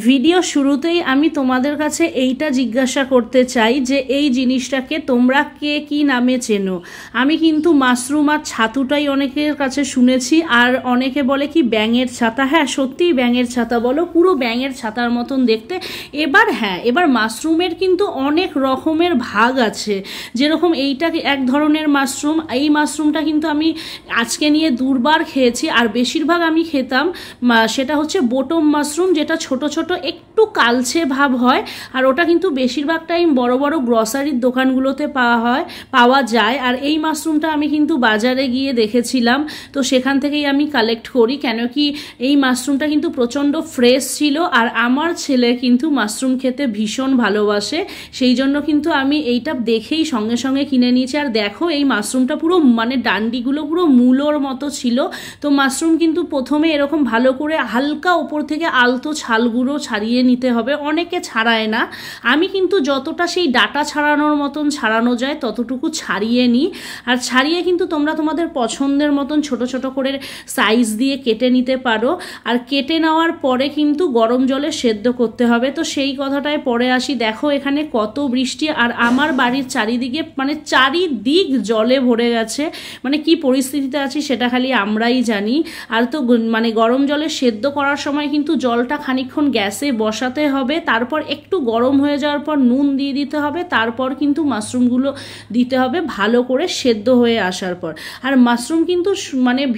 Video শুরুতেই আমি তোমাদের কাছে এইটা জিজ্ঞাসা করতে চাই যে এই জিনিসটাকে তোমরা কে কি নামে চেনো। আমি কিন্তু মাশরুম আর ছাতুটাই অনেকের কাছে শুনেছি, আর অনেকে বলে কি ব্যাঙের ছাতা। হ্যাঁ, সত্যিই ব্যাঙের ছাতা বলো, পুরো ব্যাঙের ছাতার মতন দেখতে। এবার মাশরুমের কিন্তু অনেক রকমের ভাগ আছে। যেরকম এইটা এক ধরনের মাশরুম, এই মাশরুমটা কিন্তু আমি আজকে নিয়ে দুবার খেয়েছি, আর বেশিরভাগ আমি খেতাম সেটা হচ্ছে বোটম মাশরুম, যেটা ছোট ছোট একটু কালচে ভাব হয়, আর ওটা কিন্তু বেশিরভাগ টাইম বড় বড় গ্রসারির দোকানগুলোতে পাওয়া যায়। আর এই মাশরুমটা আমি কিন্তু বাজারে গিয়ে দেখেছিলাম, তো সেখান থেকেই আমি কালেক্ট করি, কেন কি এই মাশরুমটা কিন্তু প্রচণ্ড ফ্রেশ ছিল, আর আমার ছেলে কিন্তু মাশরুম খেতে ভীষণ ভালোবাসে, সেই জন্য কিন্তু আমি এইটা দেখেই সঙ্গে সঙ্গে কিনে নিয়েছি। আর দেখো এই মাশরুমটা পুরো ডান্ডিগুলো পুরো মূলোর মতো ছিল। তো মাশরুম কিন্তু প্রথমে এরকম ভালো করে হালকা ওপর থেকে আলতো ছালগুলো ছাড়িয়ে নিতে হবে, অনেকে ছাড়ায় না। আমি কিন্তু যতটা সেই ডাটা ছাড়ানোর মতন ছাড়ানো যায় ততটুকু ছাড়িয়ে নিই, আর ছাড়িয়ে কিন্তু তোমরা তোমাদের পছন্দের মতন ছোট ছোট করে সাইজ দিয়ে কেটে নিতে পারো। আর কেটে নেওয়ার পরে কিন্তু গরম জলে সেদ্ধ করতে হবে। তো সেই কথাটায় পরে আসি। দেখো এখানে কত বৃষ্টি, আর আমার বাড়ির চারিদিকে চারিদিক জলে ভরে গেছে, কি পরিস্থিতিতে আছি সেটা খালি আমরাই জানি। আর তো গরম জলে সেদ্ধ করার সময় কিন্তু জলটা খানিকক্ষণ গ্যাসে বসাতে হবে, তারপর একটু গরম হয়ে যাওয়ার পর নুন দিয়ে দিতে হবে, তারপর কিন্তু মাশরুমগুলো দিতে হবে ভালো করে সেদ্ধ হয়ে আসার পর। আর মাশরুম কিন্তু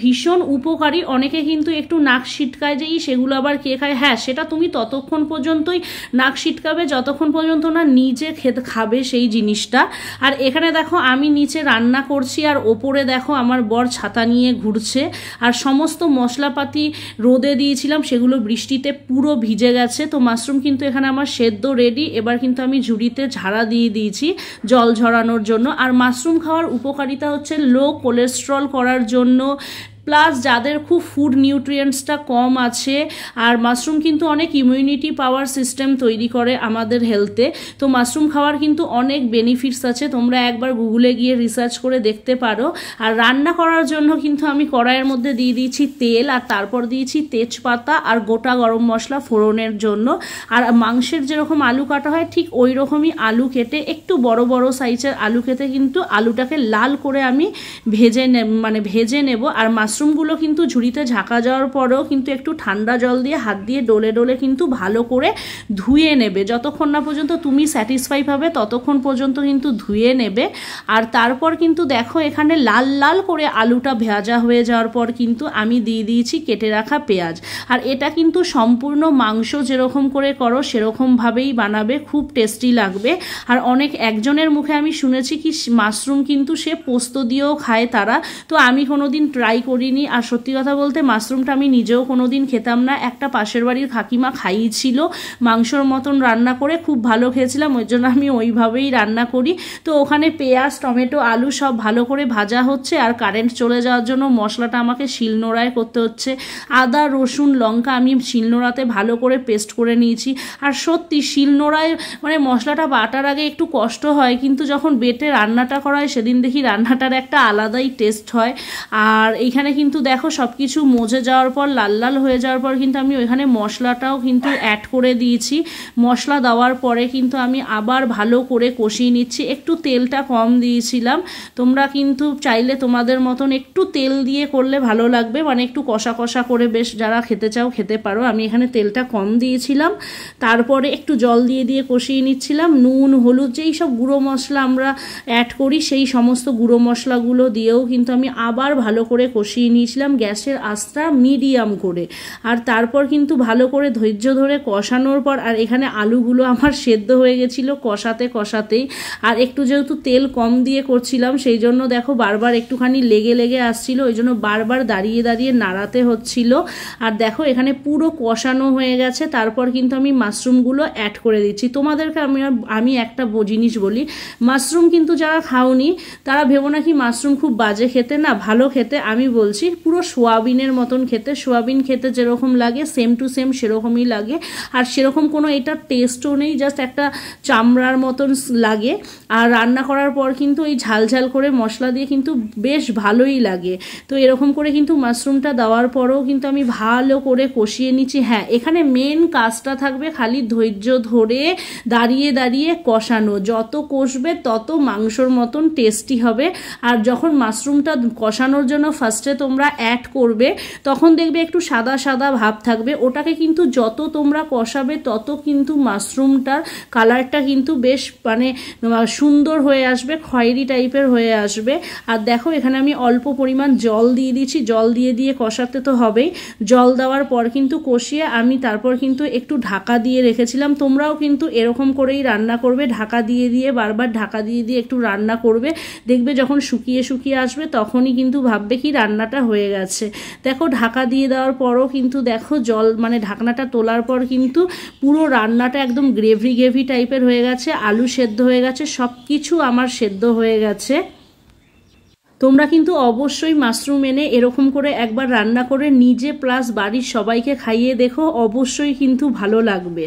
ভীষণ উপকারী। অনেকে কিন্তু একটু নাক ছিটকায় যে সেগুলো আবার কে খায়। হ্যাঁ, সেটা তুমি ততক্ষণ পর্যন্তই নাক ছিটকাবে যতক্ষণ পর্যন্ত না নিজে খাবে সেই জিনিসটা। আর এখানে দেখো আমি নিচে রান্না করছি, আর ওপরে দেখো আমার বর ছাতা নিয়ে ঘুরছে, আর সমস্ত মশলাপাতি রোদে দিয়েছিলাম সেগুলো বৃষ্টিতে পুরো ভিজে গেছে। তো মাশরুম কিন্তু এখানে আমার সেদ্ধ রেডি। এবার কিন্তু আমি ঝুড়িতে ঝাড়া দিয়ে দিয়েছি জল ঝরানোর জন্য। আর মাশরুম খাওয়ার উপকারিতা হচ্ছে লো কোলেস্ট্রল করার জন্য, প্লাস যাদের খুব ফুড নিউট্রিয়েন্টসটা কম আছে। আর মাশরুম কিন্তু অনেক ইমিউনিটি পাওয়ার সিস্টেম তৈরি করে আমাদের হেলথে। তো মাশরুম খাওয়ার কিন্তু অনেক বেনিফিটস আছে, তোমরা একবার গুগলে গিয়ে রিসার্চ করে দেখতে পারো। আর রান্না করার জন্য কিন্তু আমি কড়াইয়ের মধ্যে দিয়ে দিয়েছি তেল, আর তারপর দিয়েছি তেজপাতা আর গোটা গরম মশলা ফোড়নের জন্য। আর মাংসের যেরকম আলু কাটা হয় ঠিক ওই রকমই আলু কেটে, একটু বড় বড় সাইজের আলু কেটে কিন্তু আলুটাকে লাল করে আমি ভেজে নেব। আর মাশরুমগুলো কিন্তু ঝুড়িতে ঝাঁকা যাওয়ার পরেও কিন্তু একটু ঠান্ডা জল দিয়ে হাত দিয়ে ডলে ডলে কিন্তু ভালো করে ধুয়ে নেবে। যতক্ষণ না পর্যন্ত তুমি স্যাটিসফাই পাবে ততক্ষণ পর্যন্ত কিন্তু ধুয়ে নেবে। আর তারপর কিন্তু দেখো এখানে লাল লাল করে আলুটা ভাজা হয়ে যাওয়ার পর কিন্তু আমি দিয়ে দিয়েছি কেটে রাখা পেঁয়াজ। আর এটা কিন্তু সম্পূর্ণ মাংস যেরকম করে করো সেরকমভাবেই বানাবে, খুব টেস্টি লাগবে। আর একজনের মুখে আমি শুনেছি কি মাশরুম কিন্তু সে পোস্ত দিয়েও খায় তারা, তো আমি কোনোদিন ট্রাই করিনি। আর সত্যি কথা বলতে মাশরুমটা আমি নিজেও কোনোদিন খেতাম না, একটা পাশের বাড়ির কাকিমা খাইয়েছিল মাংসর মতন রান্না করে, খুব ভালো খেয়েছিলাম, ওই জন্য আমি ওইভাবেই রান্না করি। তো ওখানে পেঁয়াজ টমেটো আলু সব ভালো করে ভাজা হচ্ছে, আর কারেন্ট চলে যাওয়ার জন্য মশলাটা আমাকে শিলনোড়ায় করতে হচ্ছে। আদা রসুন লঙ্কা আমি শিলনোড়াতে ভালো করে পেস্ট করে নিয়েছি। আর সত্যি শিলনোড়ায় মশলাটা বাটার আগে একটু কষ্ট হয়, কিন্তু যখন বেটে রান্নাটা করা হয় সেদিন দেখি রান্নাটার একটা আলাদাই টেস্ট হয়। আর এইখানে কিন্তু দেখো সব কিছু মজে যাওয়ার পর লাল লাল হয়ে যাওয়ার পর কিন্তু আমি ওইখানে মশলাটাও কিন্তু অ্যাড করে দিয়েছি। মশলা দেওয়ার পরে কিন্তু আমি আবার ভালো করে কষিয়ে নিচ্ছি। একটু তেলটা কম দিয়েছিলাম, তোমরা কিন্তু চাইলে তোমাদের মতন একটু তেল দিয়ে করলে ভালো লাগবে, একটু কষা কষা করে বেশ যারা খেতে চাও খেতে পারো। আমি এখানে তেলটা কম দিয়েছিলাম, তারপরে একটু জল দিয়ে দিয়ে কষিয়ে নিচ্ছিলাম। নুন হলুদ যেই সব গুঁড়ো মশলা আমরা অ্যাড করি সেই সমস্ত গুঁড়ো মশলাগুলো দিয়েও কিন্তু আমি আবার ভালো করে কষিয়ে নিয়েছিলাম গ্যাসের আঁচটা মিডিয়াম করে। আর তারপর কিন্তু ভালো করে ধৈর্য ধরে কষানোর পর, আর এখানে আলুগুলো আমার সেদ্ধ হয়ে গেছিলো কষাতেই। আর একটু যেহেতু তেল কম দিয়ে করছিলাম সেই জন্য দেখো বারবার একটুখানি লেগে লেগে আসছিল, ওই জন্য বারবার দাঁড়িয়ে দাঁড়িয়ে নাড়াতে হচ্ছিল। আর দেখো এখানে পুরো কষানো হয়ে গেছে, তারপর কিন্তু আমি মাশরুমগুলো অ্যাড করে দিচ্ছি। তোমাদেরকে আমি একটা জিনিস বলি, মাশরুম কিন্তু যারা খাওনি তারা ভেবো নাকি মাশরুম খুব বাজে খেতে, না ভালো খেতে। আমি বলছি বলছি, পুরো সোয়াবিনের মতন খেতে, সোয়াবিন খেতে যেরকম লাগে সেম টু সেম সেরকমই লাগে। আর সেরকম কোনো এটার টেস্টও নেই, জাস্ট একটা চামড়ার মতন লাগে। আর রান্না করার পর কিন্তু এই ঝাল ঝাল করে মশলা দিয়ে কিন্তু বেশ ভালোই লাগে। তো এরকম করে কিন্তু মাশরুমটা দেওয়ার পরেও কিন্তু আমি ভালো করে কষিয়ে নিচ্ছি। হ্যাঁ, এখানে মেন কাজটা থাকবে খালি ধৈর্য ধরে দাঁড়িয়ে দাঁড়িয়ে কষানো, যত কষবে তত মাংসর মতন টেস্টি হবে। আর যখন মাশরুমটা কষানোর জন্য ফার্স্টে তোমরা অ্যাড করবে তখন দেখবে একটু সাদা সাদা ভাব থাকবে, ওটাকে কিন্তু যত তোমরা কষাবে তত কিন্তু মাশরুমটার কালারটা কিন্তু বেশ মানে সুন্দর হয়ে আসবে, খয়েরি টাইপের হয়ে আসবে। আর দেখো এখানে আমি অল্প পরিমাণ জল দিয়ে দিচ্ছি, জল দিয়ে দিয়ে কষাতে তো হবেই। জল দেওয়ার পর কিন্তু কষিয়ে আমি তারপর কিন্তু একটু ঢাকা দিয়ে রেখেছিলাম। তোমরাও কিন্তু এরকম করেই রান্না করবে, ঢাকা দিয়ে দিয়ে বারবার ঢাকা দিয়ে দিয়ে একটু রান্না করবে, দেখবে যখন শুকিয়ে শুকিয়ে আসবে তখনই কিন্তু ভাববে কি রান্নাটা হয়ে গেছে। দেখো ঢাকা দিয়ে দেওয়ার পরও কিন্তু দেখো জল মানে ঢাকনাটা তোলার পর কিন্তু পুরো রান্নাটা একদম গ্রেভি গ্রেভি টাইপের হয়ে গেছে, আলু সেদ্ধ হয়ে গেছে, সব কিছু আমার সেদ্ধ হয়ে গেছে। তোমরা কিন্তু অবশ্যই মাশরুম এনে এরকম করে একবার রান্না করে নিজে প্লাস বাড়ির সবাইকে খাইয়ে দেখো, অবশ্যই কিন্তু ভালো লাগবে।